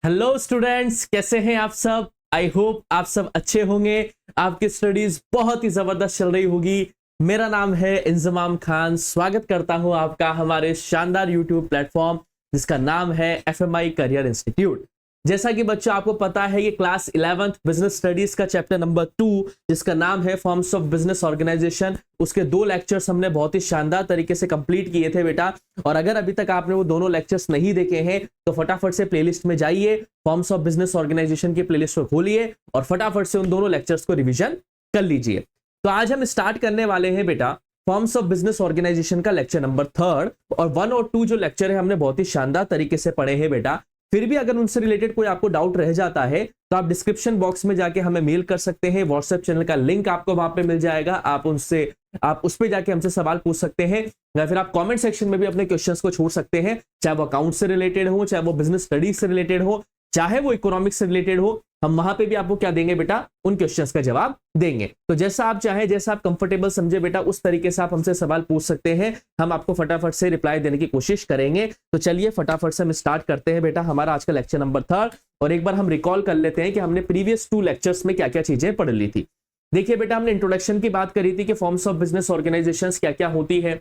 Hello students, कैसे हैं आप सब। आई होप आप सब अच्छे होंगे। आपकी स्टडीज बहुत ही जबरदस्त चल रही होगी। मेरा नाम है इंजमाम खान। स्वागत करता हूं आपका हमारे शानदार यूट्यूब प्लेटफॉर्म जिसका नाम है एफएमआई करियर इंस्टीट्यूट। जैसा कि बच्चों आपको पता है, ये क्लास 11th बिजनेस स्टडीज का चैप्टर नंबर 2 जिसका नाम है फॉर्म्स ऑफ बिजनेस ऑर्गेनाइजेशन, उसके 2 लेक्चर्स हमने बहुत ही शानदार तरीके से कंप्लीट किए थे बेटा। और अगर अभी तक आपने वो दोनों लेक्चर्स नहीं देखे हैं तो फटाफट से प्लेलिस्ट में जाइए, फॉर्म्स ऑफ बिजनेस ऑर्गेनाइजेशन की प्लेलिस्ट को खोलिए और फटाफट से उन दोनों लेक्चर्स को रिवीजन कर लीजिए। तो आज हम स्टार्ट करने वाले हैं बेटा फॉर्म्स ऑफ बिजनेस ऑर्गेनाइजेशन का लेक्चर नंबर 3 और 1 और 2 जो लेक्चर है हमने बहुत ही शानदार तरीके से पढ़े हैं बेटा। फिर भी अगर उनसे रिलेटेड कोई आपको डाउट रह जाता है तो आप डिस्क्रिप्शन बॉक्स में जाके हमें मेल कर सकते हैं। व्हाट्सएप चैनल का लिंक आपको वहां पे मिल जाएगा, आप उस पे जाके हमसे सवाल पूछ सकते हैं या फिर आप कमेंट सेक्शन में भी अपने क्वेश्चंस को छोड़ सकते हैं, चाहे वो अकाउंट से रिलेटेड हो, चाहे वो बिजनेस स्टडीज से रिलेटेड हो, चाहे वो इकोनॉमिक्स से रिलेटेड हो। हम वहां पे भी आपको क्या देंगे बेटा, उन क्वेश्चंस का जवाब देंगे। तो जैसा आप चाहें, जैसा आप कंफर्टेबल समझे बेटा, उस तरीके से आप हमसे सवाल पूछ सकते हैं। हम आपको फटाफट से रिप्लाई देने की कोशिश करेंगे। तो चलिए फटाफट से हम स्टार्ट करते हैं बेटा हमारा आज का लेक्चर नंबर 3। और एक बार हम रिकॉल कर लेते हैं कि हमने प्रीवियस 2 लेक्चर्स में क्या क्या चीजें पढ़ ली थी। देखिए बेटा, हमने इंट्रोडक्शन की बात करी थी कि फॉर्म्स ऑफ बिजनेस ऑर्गेनाइजेशंस क्या क्या होती है।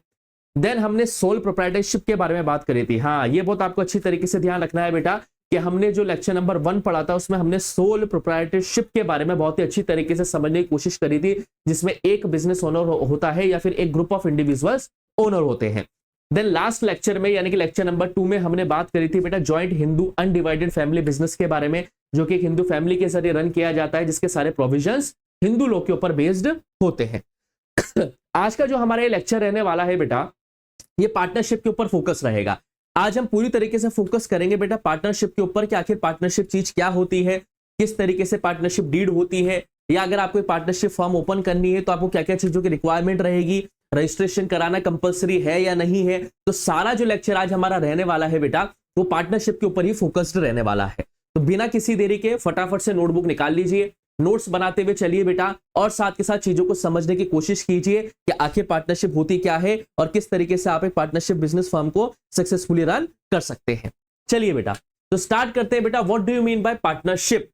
देन हमने सोल प्रोप्राइटरशिप के बारे में बात करी थी। हाँ, ये बहुत आपको अच्छी तरीके से ध्यान रखना है बेटा कि हमने जो लेक्चर नंबर 1 पढ़ा था उसमें हमने सोल प्रोप्राइटरशिप के बारे में बहुत ही अच्छी तरीके से समझने की कोशिश करी थी, जिसमें एक बिजनेस ओनर होता है या फिर एक ग्रुप ऑफ इंडिविजुअल्स ओनर होते हैं। देन लास्ट लेक्चर में यानी कि लेक्चर नंबर 2 में हमने बात करी थी बेटा joint Hindu undivided family business के बारे में, जो कि एक हिंदू फैमिली के जरिए रन किया जाता है, जिसके सारे प्रोविजंस हिंदू लोग के ऊपर बेस्ड होते हैं। आज का जो हमारा ये लेक्चर रहने वाला है बेटा, ये पार्टनरशिप के ऊपर फोकस रहेगा। आज हम पूरी तरीके से फोकस करेंगे बेटा पार्टनरशिप के ऊपर कि आखिर पार्टनरशिप चीज क्या होती है, किस तरीके से पार्टनरशिप डीड होती है, या अगर आपको पार्टनरशिप फर्म ओपन करनी है तो आपको क्या क्या चीजों की रिक्वायरमेंट रहेगी, रजिस्ट्रेशन कराना कंपलसरी है या नहीं है। तो सारा जो लेक्चर आज हमारा रहने वाला है बेटा वो पार्टनरशिप के ऊपर ही फोकस्ड रहने वाला है। तो बिना किसी देरी के फटाफट से नोटबुक निकाल लीजिए, नोट्स बनाते हुए चलिए बेटा, और साथ के साथ चीजों को समझने की कोशिश कीजिए कि आखिर पार्टनरशिप होती क्या है और किस तरीके से आप एक पार्टनरशिप बिजनेस फर्म को सक्सेसफुली रन कर सकते हैं। चलिए बेटा, तो स्टार्ट करते हैं बेटा। What do you mean by partnership.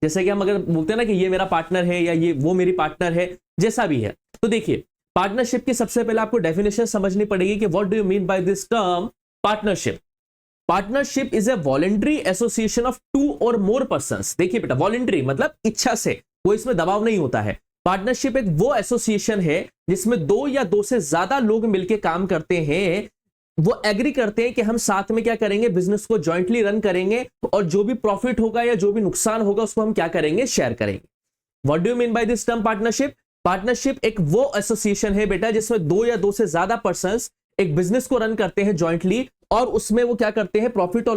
जैसे कि हम अगर बोलते हैं ना कि ये मेरा पार्टनर है या ये वो मेरी पार्टनर है, जैसा भी है, तो देखिए पार्टनरशिप की सबसे पहले आपको डेफिनेशन समझनी पड़ेगी कि what do you mean by this term partnership. Partnership is a voluntary association of 2 और मोर पर्संस। देखिए बेटा, वॉलेंट्री मतलब इच्छा से, कोई इसमें दबाव नहीं होता है। पार्टनरशिप एक वो एसोसिएशन है जिसमें 2 या 2 से ज्यादा लोग मिलकर काम करते हैं, वो एग्री करते हैं कि हम साथ में क्या करेंगे, बिजनेस को जॉइंटली रन करेंगे और जो भी प्रॉफिट होगा या जो भी नुकसान होगा उसको हम क्या करेंगे, शेयर करेंगे। What do you mean by this term partnership. Partnership एक वो एसोसिएशन है बेटा जिसमें 2 या 2 से ज्यादा पर्संस एक बिजनेस को रन करते हैं जॉइंटली, और उसमें वो क्या करते हैं, प्रॉफिट और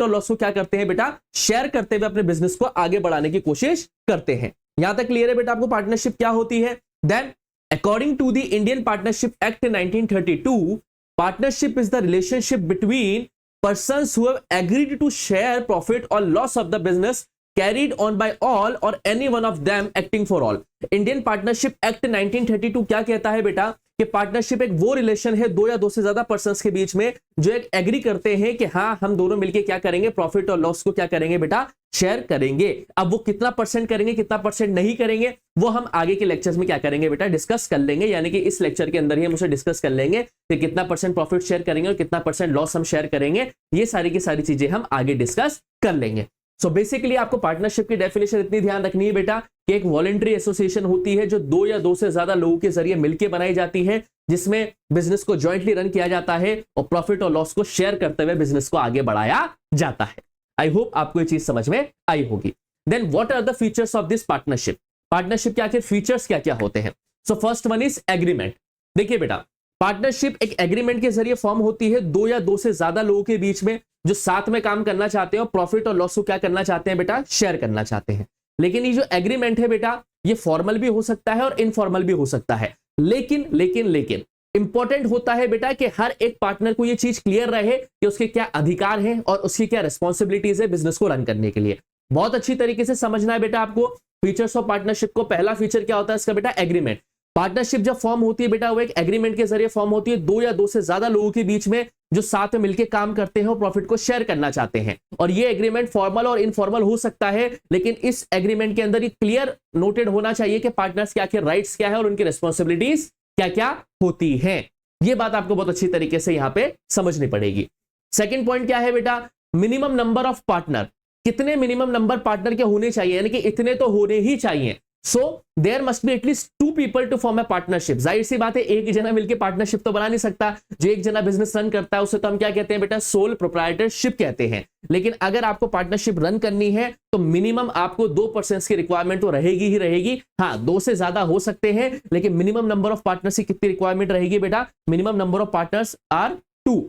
लॉस को क्या करते हैं बेटा, शेयर करते हुए अपने बिजनेस को आगे बढ़ाने की कोशिश करते हैं। यहां तक क्लियर है बेटा आपको पार्टनरशिप क्या होती है। Then according to the Indian Partnership Act 1932, partnership is the relationship between persons who have agreed to share profit or loss of the business carried on by all or any one of them acting for all। Indian Partnership Act 1932 क्या कहता है बेटा कि partnership एक वो relation है 2 या 2 से ज्यादा पर्संस के बीच में जो एक एग्री करते हैं कि हाँ हम दोनों मिलके क्या करेंगे, प्रॉफिट और लॉस को क्या करेंगे बेटा, शेयर करेंगे। अब वो कितना परसेंट करेंगे, कितना परसेंट नहीं करेंगे, वो हम आगे के लेक्चर्स में क्या करेंगे बेटा, डिस्कस कर लेंगे। यानी कि इस लेक्चर के अंदर ही हम उसे डिस्कस कर लेंगे कि कितना परसेंट प्रॉफिट शेयर करेंगे और कितना परसेंट लॉस हम शेयर करेंगे। ये सारी की सारी चीजें हम आगे डिस्कस कर लेंगे। सो बेसिकली आपको पार्टनरशिप की डेफिनेशन इतनी ध्यान रखनी है बेटा कि एक वॉलेंट्री एसोसिएशन होती है जो 2 या 2 से ज्यादा लोगों के जरिए मिलकर बनाई जाती है, जिसमें बिजनेस को जॉइंटली रन किया जाता है और प्रॉफिट और लॉस को शेयर करते हुए बिजनेस को आगे बढ़ाया जाता है। आई होप आपको ये चीज समझ में आई होगी। Then what are the features of this partnership. Partnership के आखिर फीचर्स क्या क्या होते हैं। So first one is agreement. देखिए बेटा, पार्टनरशिप एक एग्रीमेंट के जरिए फॉर्म होती है 2 या 2 से ज्यादा लोगों के बीच में जो साथ में काम करना चाहते हैं और प्रॉफिट और लॉस को क्या करना चाहते हैं बेटा, शेयर करना चाहते हैं। लेकिन ये जो एग्रीमेंट है बेटा, ये फॉर्मल भी हो सकता है और इनफॉर्मल भी हो सकता है। लेकिन इंपॉर्टेंट होता है बेटा कि हर एक पार्टनर को ये चीज क्लियर रहे कि उसके क्या अधिकार हैं और उसकी क्या रिस्पॉन्सिबिलिटीज है बिजनेस को रन करने के लिए। बहुत अच्छी तरीके से समझना है बेटा आपको फीचर्स ऑफ पार्टनरशिप को। पहला फीचर क्या होता है इसका बेटा, एग्रीमेंट। पार्टनरशिप जब फॉर्म होती है बेटा वो एक एग्रीमेंट के जरिए फॉर्म होती है, दो या दो से ज्यादा लोगों के बीच में जो साथ में मिलकर काम करते हैं और प्रॉफिट को शेयर करना चाहते हैं। और ये एग्रीमेंट फॉर्मल और इनफॉर्मल हो सकता है, लेकिन इस एग्रीमेंट के अंदर ये क्लियर नोटेड होना चाहिए कि पार्टनर्स के आखिर राइट्स क्या है और उनकी रिस्पॉन्सिबिलिटीज क्या क्या होती है। ये बात आपको बहुत अच्छी तरीके से यहां पे समझनी पड़ेगी। सेकंड पॉइंट क्या है बेटा, मिनिमम नंबर ऑफ पार्टनर। कितने मिनिमम नंबर पार्टनर के होने चाहिए, यानी कि इतने तो होने ही चाहिए। So there must be at least 2 people to form a partnership. जाहिर सी बात है एक जना मिलकर पार्टनरशिप तो बना नहीं सकता। जो एक जना बिजनेस रन करता है उसे तो हम क्या कहते हैं बेटा, सोल प्रोप्राइटरशिप कहते हैं। लेकिन अगर आपको पार्टनरशिप रन करनी है तो मिनिमम आपको 2% की रिक्वायरमेंट तो रहेगी ही रहेगी। हाँ, 2 से ज्यादा हो सकते हैं, लेकिन मिनिमम नंबर ऑफ पार्टनर्स की कितनी रिक्वायरमेंट रहेगी बेटा, minimum number of partners are 2।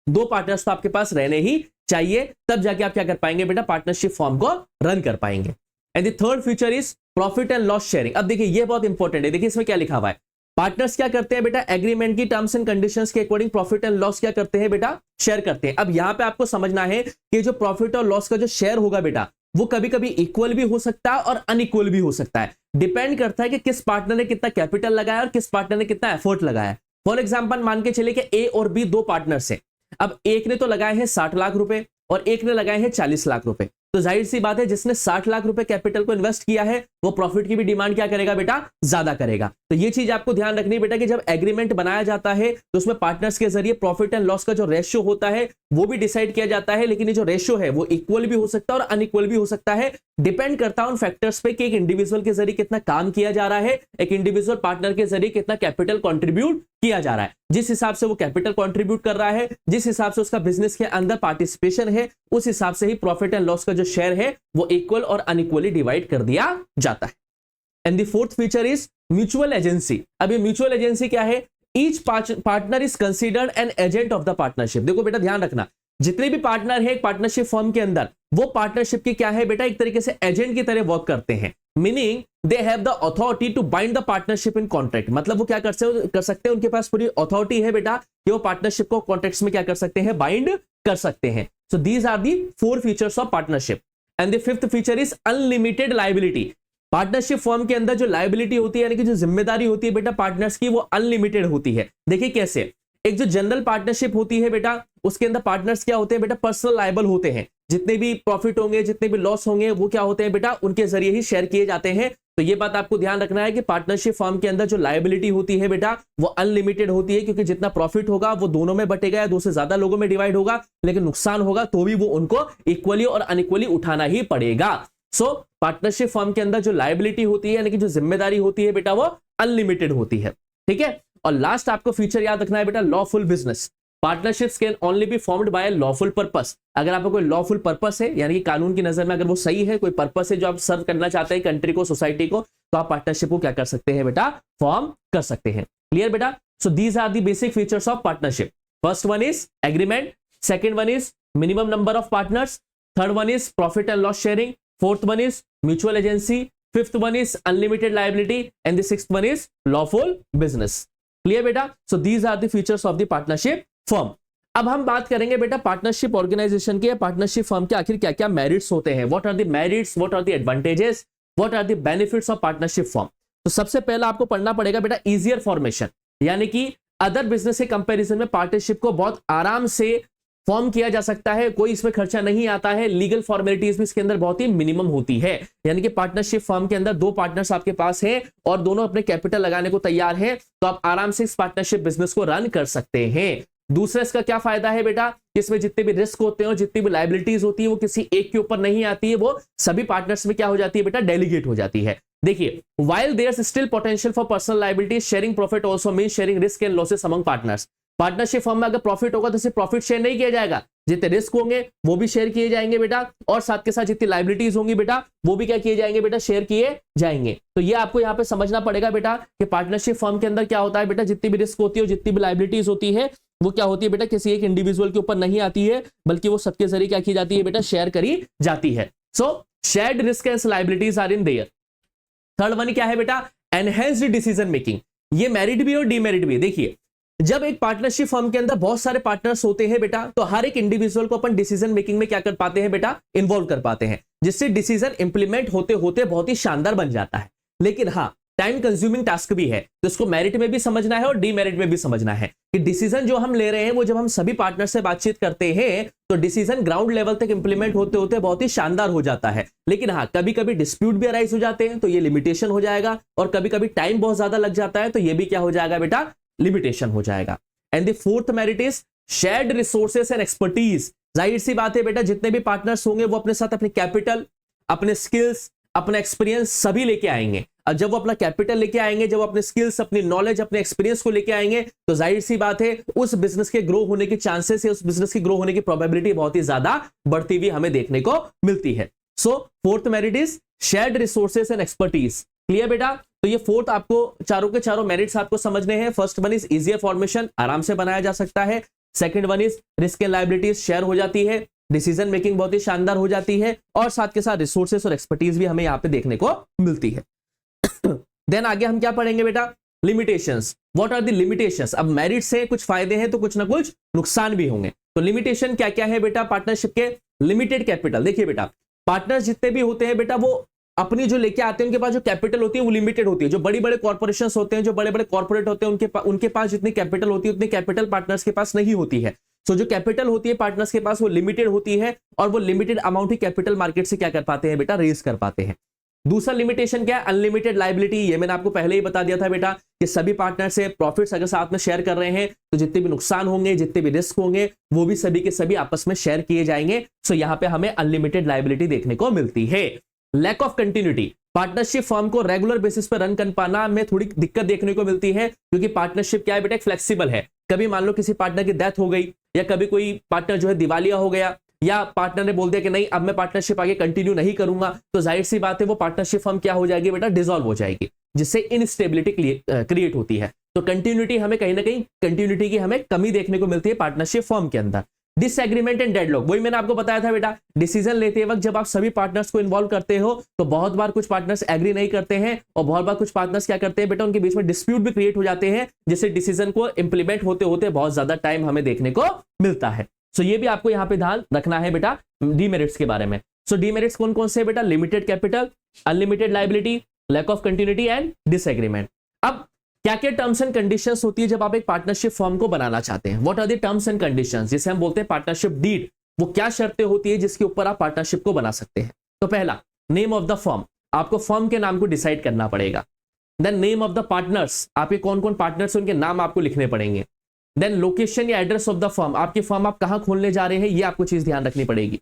2 partners तो आपके पास रहने ही चाहिए, तब जाके आप क्या कर पाएंगे बेटा, पार्टनरशिप फॉर्म को रन कर पाएंगे। And the third feature is profit and loss sharing. अब देखिए ये बहुत इंपॉर्टेंट है, देखिए इसमें क्या लिखा हुआ है। पार्टनर्स क्या करते हैं बेटा, एग्रीमेंट की टर्म्स एंड कंडीशंस के अकॉर्डिंग प्रॉफिट एंड लॉस क्या करते हैं बेटा, शेयर करते हैं। अब यहां पे आपको समझना है कि जो प्रॉफिट और लॉस का जो शेयर होगा बेटा, वो कभी कभी इक्वल भी हो सकता है और अनइक्वल भी हो सकता है। डिपेंड करता है कि किस पार्टनर ने कितना कैपिटल लगाया और किस पार्टनर ने कितना एफर्ट लगाया। फॉर एग्जाम्पल मान के चले कि ए और बी 2 पार्टनर्स हैं। अब एक ने तो लगाए हैं 60 लाख रुपए और एक ने लगाए हैं 40 लाख रुपए। तो जाहिर सी बात है जिसने 60 लाख रुपए कैपिटल को इन्वेस्ट किया है वो प्रॉफिट की भी डिमांड क्या करेगा बेटा, ज्यादा करेगा। तो ये चीज आपको ध्यान रखनी है बेटा कि जब एग्रीमेंट बनाया जाता है तो उसमें पार्टनर्स के जरिए प्रॉफिट एंड लॉस का जो रेशियो होता है वो भी डिसाइड किया जाता है। लेकिन ये जो रेशियो है वो इक्वल भी हो सकता है और अनइक्वल भी हो सकता है। डिपेंड करता है उन फैक्टर्स पे कि एक इंडिविजुअल के जरिए कितना काम किया जा रहा है, एक इंडिविजुअल पार्टनर के जरिए कितना कैपिटल कॉन्ट्रीब्यूट किया जा रहा है। जिस हिसाब से वो कैपिटल कॉन्ट्रीब्यूट कर रहा है, जिस हिसाब से उसका बिजनेस के अंदर पार्टिसिपेशन है, उस हिसाब से ही प्रॉफिट एंड लॉस का जो शेयर है वो इक्वल और अनइक्वली डिवाइड कर दिया जाता है। And the fourth feature is mutual agency. अब ये म्यूचुअल एजेंसी क्या है, each partner is considered an agent of the partnership. देखो बेटा ध्यान रखना, जितने भी पार्टनर है एक पार्टनरशिप फर्म के अंदर, वो पार्टनरशिप की क्या है बेटा, एक तरीके से एजेंट की तरह वर्क करते हैं। Meaning they have the authority to bind the partnership in contract. मतलब वो क्या कर सकते हैं, उनके पास पूरी अथॉरिटी है बेटा कि वो पार्टनरशिप को कॉन्ट्रैक्ट्स में क्या कर सकते हैं, बाइंड कर सकते हैं। So these are the 4 features of partnership. And the fifth feature is unlimited liability. Partnership firm के अंदर जो लायबिलिटी होती है, यानी कि जो जिम्मेदारी होती है बेटा पार्टनर्स की, वो अनलिमिटेड होती है। देखिए कैसे, एक जो जनरल पार्टनरशिप होती है बेटा, उसके अंदर पार्टनर्स क्या होते हैं बेटा, पर्सनल लायबल होते हैं। जितने भी प्रॉफिट होंगे, जितने भी लॉस होंगे, वो क्या होते हैं बेटा, उनके जरिए ही शेयर किए जाते हैं। तो ये बात आपको ध्यान रखना है कि पार्टनरशिप फर्म के अंदर जो लायबिलिटी होती है बेटा वो अनलिमिटेड होती है, क्योंकि जितना प्रॉफिट होगा वो दोनों में बटेगा या 2 से ज्यादा लोगों में डिवाइड होगा, लेकिन नुकसान होगा तो भी वो उनको इक्वली और अनइक्वली उठाना ही पड़ेगा। सो पार्टनरशिप फर्म के अंदर जो लायबिलिटी होती है, यानी कि जो जिम्मेदारी होती है बेटा, वो अनलिमिटेड होती है। ठीक है। और लास्ट आपको फीचर याद रखना है बेटा, lawful business. Partnerships can only be formed by lawful purpose. अगर आपको कोई लॉफुल पर्पस है, यानी कि कानून की नजर में अगर वो सही है, कोई पर्पस है जो आप सर्व करना चाहते हैं कंट्री को, सोसाइटी को, तो आप पार्टनरशिप को क्या कर सकते हैं बेटा, फॉर्म कर सकते हैं। क्लियर बेटा। So these are the basic features of partnership. First one is agreement, second one is minimum number of partners, third one is profit and loss sharing, fourth one is mutual agency, fifth one is unlimited liability and the sixth one is lawful business. Clear बेटा। So these are the features of the partnership firm. अब हम बात करेंगे बेटा partnership organisation के, partnership firm के आखिर क्या क्या मेरिट्स होते हैं, what are the merits, what are the advantages, what are the benefits of partnership firm. तो सबसे पहला आपको पढ़ना पड़ेगा बेटा इजियर फॉर्मेशन, यानी कि अदर बिजनेस के कंपैरिजन में पार्टनरशिप को बहुत आराम से फॉर्म किया जा सकता है, कोई इसमें खर्चा नहीं आता है, लीगल फॉर्मेलिटीज भी इसके अंदर बहुत ही मिनिमम होती है। यानी कि पार्टनरशिप फर्म के अंदर 2 पार्टनर्स आपके पास हैं और दोनों अपने कैपिटल लगाने को तैयार हैं, तो आप आराम से इस पार्टनरशिप बिजनेस को रन कर सकते हैं। दूसरा इसका क्या फायदा है बेटा, इसमें जितने भी रिस्क होते हैं और जितनी भी लायबिलिटीज होती है वो किसी एक के ऊपर नहीं आती है, वो सभी पार्टनर्स में क्या हो जाती है बेटा, डेलीगेट हो जाती है। देखिए, while there's still potential for personal liability, sharing profit also means sharing risk and losses among partners। Partnership firm में अगर प्रॉफिट होगा तो सिर्फ प्रॉफिट शेयर नहीं किया जाएगा, जितने रिस्क होंगे वो भी शेयर किए जाएंगे बेटा, और साथ के साथ जितनी लायबिलिटीज होंगी बेटा वो भी क्या किए जाएंगे बेटा, शेयर किए जाएंगे। तो ये आपको यहाँ पे समझना पड़ेगा बेटा कि पार्टनरशिप फर्म के अंदर क्या होता है बेटा, जितनी भी रिस्क होती है और जितनी भी लायबिलिटीज होती है वो क्या होती है बेटा, किसी एक इंडिविजुअल के ऊपर नहीं आती है, बल्कि वो सबके जरिए क्या की जाती है बेटा, शेयर करी जाती है। So shared risk and liabilities are in there. Third one क्या है बेटा, एनहेंस्ड डिसीजन मेकिंग। ये मेरिट भी और डीमेरिट भी। देखिए, जब एक पार्टनरशिप फर्म के अंदर बहुत सारे पार्टनर्स होते हैं बेटा, तो हर एक इंडिविजुअल को अपन डिसीजन मेकिंग में क्या कर पाते हैं बेटा, इन्वॉल्व कर पाते हैं, जिससे डिसीजन इंप्लीमेंट होते होते बहुत ही शानदार बन जाता है। लेकिन हाँ, टाइम कंज्यूमिंग टास्क भी है, तो इसको मेरिट में भी समझना है और डीमेरिट में भी समझना है कि डिसीजन जो हम ले रहे हैं वो जब हम सभी पार्टनर से बातचीत करते हैं तो डिसीजन ग्राउंड लेवल तक इंप्लीमेंट होते होते बहुत ही शानदार हो जाता है। लेकिन हाँ, कभी कभी डिस्प्यूट भी अराइज हो जाते हैं तो ये लिमिटेशन हो जाएगा, और कभी कभी टाइम बहुत ज्यादा लग जाता है तो ये भी क्या हो जाएगा बेटा, लिमिटेशन हो जाएगा। And the fourth merit is shared resources and expertise. जाहिर सी बात है बेटा, जितने भी पार्टनर्स होंगे वो अपने साथ अपने कैपिटल, अपने स्किल्स, अपना एक्सपीरियंस सभी लेके आएंगे। अब जब वो अपना कैपिटल लेके आएंगे, जब वो अपने स्किल्स, अपनी नॉलेज, अपने एक्सपीरियंस को लेके आएंगे तो जाहिर सी बात है उस बिजनेस के ग्रो होने के चांसेस है, उस बिजनेस की ग्रो होने की प्रोबेबिलिटी बहुत ही ज्यादा बढ़ती हुई हमें देखने को मिलती है। So fourth merit is shared resources and expertise. Clear बेटा? तो ये फोर्थ आपको चारों के चारों मेरिट्स आपको समझने हैं। First one is easier formation, आराम से बनाया जा सकता है। Second one is risk and liabilities, share हो जाती है, डिसीजन मेकिंग बहुत ही शानदार हो जाती है, और साथ के साथ रिसोर्सेस और एक्सपर्टीज भी हमें यहां पे देखने को मिलती है। देन आगे हम क्या पढ़ेंगे बेटा, limitations. What are the limitations? अब मेरिट से कुछ फायदे हैं तो कुछ ना कुछ नुकसान भी होंगे। तो लिमिटेशन क्या क्या है बेटा पार्टनरशिप के? Limited capital. देखिए बेटा, पार्टनर्स जितने भी होते हैं बेटा वो अपनी जो लेके आते हैं उनके पास जो कैपिटल होती है वो लिमिटेड होती है। जो बड़ी बड़े कॉर्पोरेशंस होते हैं, जो बड़े बड़े कॉर्पोरेट होते हैं, उनके पास जितनी कैपिटल होती है उतनी कैपिटल पार्टनर्स के पास नहीं होती है। तो जो कैपिटल होती है पार्टनर्स के पास वो लिमिटेड होती है, और वो लिमिटेड अमाउंट ही कैपिटल मार्केट से क्या कर पाते हैं बेटा, रेज कर पाते हैं। दूसरा लिमिटेशन क्या है? Unlimited liability. ये मैंने आपको पहले ही बता दिया था बेटा कि सभी पार्टनर से प्रॉफिट्स अगर साथ में शेयर कर रहे हैं तो जितने भी नुकसान होंगे, जितने भी रिस्क होंगे, वो भी सभी के सभी आपस में शेयर किए जाएंगे। सो यहां पे हमें अनलिमिटेड लायबिलिटी देखने को मिलती है। Lack of continuity. Partnership firm को रेगुलर बेसिस पर रन कर पाना में थोड़ी दिक्कत देखने को मिलती है, क्योंकि पार्टनरशिप क्या है बेटा, फ्लेक्सिबल है। कभी मान लो किसी पार्टनर की डेथ हो गई, या कभी कोई पार्टनर जो है दिवालिया हो गया, या पार्टनर ने बोल दिया कि नहीं अब मैं पार्टनरशिप आगे कंटिन्यू नहीं करूंगा, तो जाहिर सी बात है वो पार्टनरशिप फर्म क्या हो जाएगी बेटा, डिसॉल्व हो जाएगी, जिससे इनस्टेबिलिटी क्रिएट होती है। तो कंटिन्यूटी हमें कहीं ना कहीं कंटिन्यूटी की हमें कमी देखने को मिलती है पार्टनरशिप फर्म के अंदर। डिसएग्रीमेंट एंड डेडलॉक, वही मैंने आपको बताया था बेटा, डिसीजन लेते वक्त जब आप सभी पार्टनर्स को इन्वॉल्व करते हो तो बहुत बार कुछ पार्टनर्स एग्री नहीं करते हैं, और बहुत बार कुछ पार्टनर्स क्या करते हैं बेटा, उनके बीच में डिस्प्यूट भी क्रिएट हो जाते हैं, जिससे डिसीजन को इंप्लीमेंट होते होते बहुत ज्यादा टाइम हमें देखने को मिलता है। सो ये भी आपको यहां पे ध्यान रखना है बेटा डीमेरिट्स के बारे में। सो डीमेरिट्स कौन कौन से बेटा? Limited capital, unlimited liability, lack of continuity and disagreement. अब क्या क्या टर्म्स एंड कंडीशंस होती है जब आप एक पार्टनरशिप फर्म को बनाना चाहते हैं? What are the terms and conditions, जिसे हम बोलते हैं पार्टनरशिप डीड। वो क्या शर्तें होती है जिसके ऊपर आप पार्टनरशिप को बना सकते हैं? तो पहला, नेम ऑफ द फर्म। आपको फर्म के नाम को डिसाइड करना पड़ेगा। Then name of the partners, आपके कौन कौन पार्टनर्स उनके नाम आपको लिखने पड़ेंगे। देन लोकेशन या एड्रेस ऑफ द फर्म, आपकी फर्म आप कहां खोलने जा रहे हैं ये आपको चीज ध्यान रखनी पड़ेगी।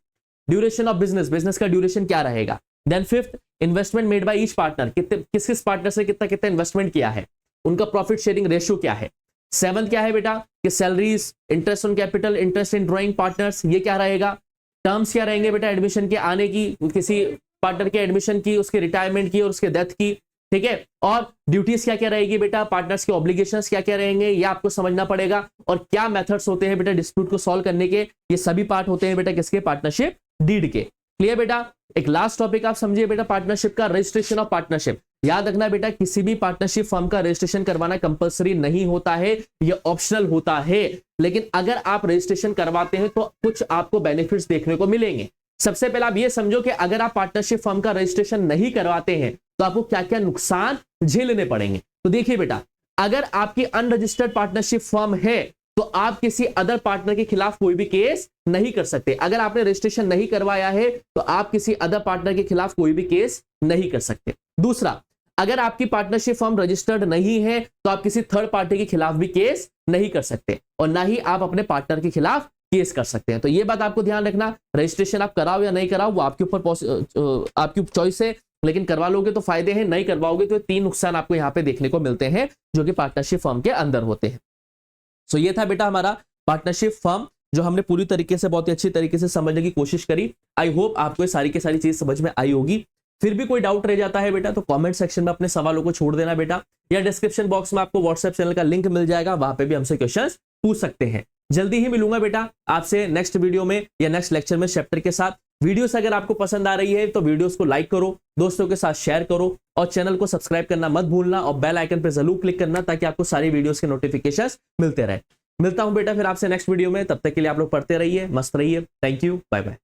ड्यूरेशन ऑफ बिजनेस, बिजनेस का ड्यूरेशन क्या रहेगा। Then fifth, investment made by each partner, किस किस पार्टनर से कितना कितना इन्वेस्टमेंट किया है, उनका प्रॉफिट शेयरिंग रेशियो क्या है। सेवंथ क्या है बेटा कि salaries, interest on capital, interest in drawing partners, ये क्या रहेगा। टर्म्स क्या रहेंगे बेटा एडमिशन के आने की, किसी पार्टनर के एडमिशन की, उसके रिटायरमेंट की और उसके डेथ की, ठीक है। और ड्यूटीज क्या क्या रहेगी बेटा, पार्टनर्स के ऑब्लिगेशंस क्या क्या रहेंगे, ये आपको समझना पड़ेगा। और क्या मेथड्स होते हैं बेटा डिस्प्यूट को सॉल्व करने के, ये सभी पार्ट होते हैं बेटा किसके, पार्टनरशिप डीड के। क्लियर बेटा? एक लास्ट टॉपिक आप समझिए बेटा पार्टनरशिप का, रजिस्ट्रेशन ऑफ पार्टनरशिप। याद रखना बेटा किसी भी पार्टनरशिप फर्म का रजिस्ट्रेशन करवाना कंपलसरी नहीं होता है, ये ऑप्शनल होता है। लेकिन अगर आप रजिस्ट्रेशन करवाते हैं तो कुछ आपको बेनिफिट्स देखने को मिलेंगे। सबसे पहले आप ये समझो कि अगर आप पार्टनरशिप फर्म का रजिस्ट्रेशन नहीं करवाते हैं तो आपको क्या क्या नुकसान झेलने पड़ेंगे। तो देखिए बेटा, अगर आपकी अनरजिस्टर्ड पार्टनरशिप फर्म है तो आप किसी अदर पार्टनर के खिलाफ कोई भी केस नहीं कर सकते। अगर आपने रजिस्ट्रेशन नहीं करवाया है तो आप किसी अदर पार्टनर के खिलाफ कोई भी केस नहीं कर सकते। दूसरा, अगर आपकी पार्टनरशिप फर्म रजिस्टर्ड नहीं है तो आप किसी थर्ड पार्टी के खिलाफ भी केस नहीं कर सकते, और ना ही आप अपने पार्टनर के खिलाफ केस कर सकते हैं। तो ये बात आपको ध्यान रखना, रजिस्ट्रेशन आप कराओ या नहीं कराओ वो आपके ऊपर आपकी चॉइस है, लेकिन करवा लोगे तो फायदे हैं, नहीं करवाओगे तो 3 नुकसान आपको यहाँ पे देखने को मिलते हैं जो कि पार्टनरशिप फर्म के अंदर होते हैं। सो ये था बेटा हमारा पार्टनरशिप फर्म, जो हमने पूरी तरीके से बहुत ही अच्छी तरीके से समझने की कोशिश करी। आई होप आपको ये सारी की सारी चीज समझ में आई होगी। फिर भी कोई डाउट रह जाता है बेटा तो कमेंट सेक्शन में अपने सवालों को छोड़ देना बेटा, या डिस्क्रिप्शन बॉक्स में आपको व्हाट्सएप चैनल का लिंक मिल जाएगा, वहां पे भी हमसे क्वेश्चंस पूछ सकते हैं। जल्दी ही मिलूंगा बेटा आपसे नेक्स्ट वीडियो में या नेक्स्ट लेक्चर में चैप्टर के साथ। वीडियोस अगर आपको पसंद आ रही है तो वीडियोस को लाइक करो, दोस्तों के साथ शेयर करो, और चैनल को सब्सक्राइब करना मत भूलना, और बेल आइकन पर जरूर क्लिक करना ताकि आपको सारी वीडियोस के नोटिफिकेशंस मिलते रहे। मिलता हूं बेटा फिर आपसे नेक्स्ट वीडियो में, तब तक के लिए आप लोग पढ़ते रहिए, मस्त रहिए। Thank you, bye bye.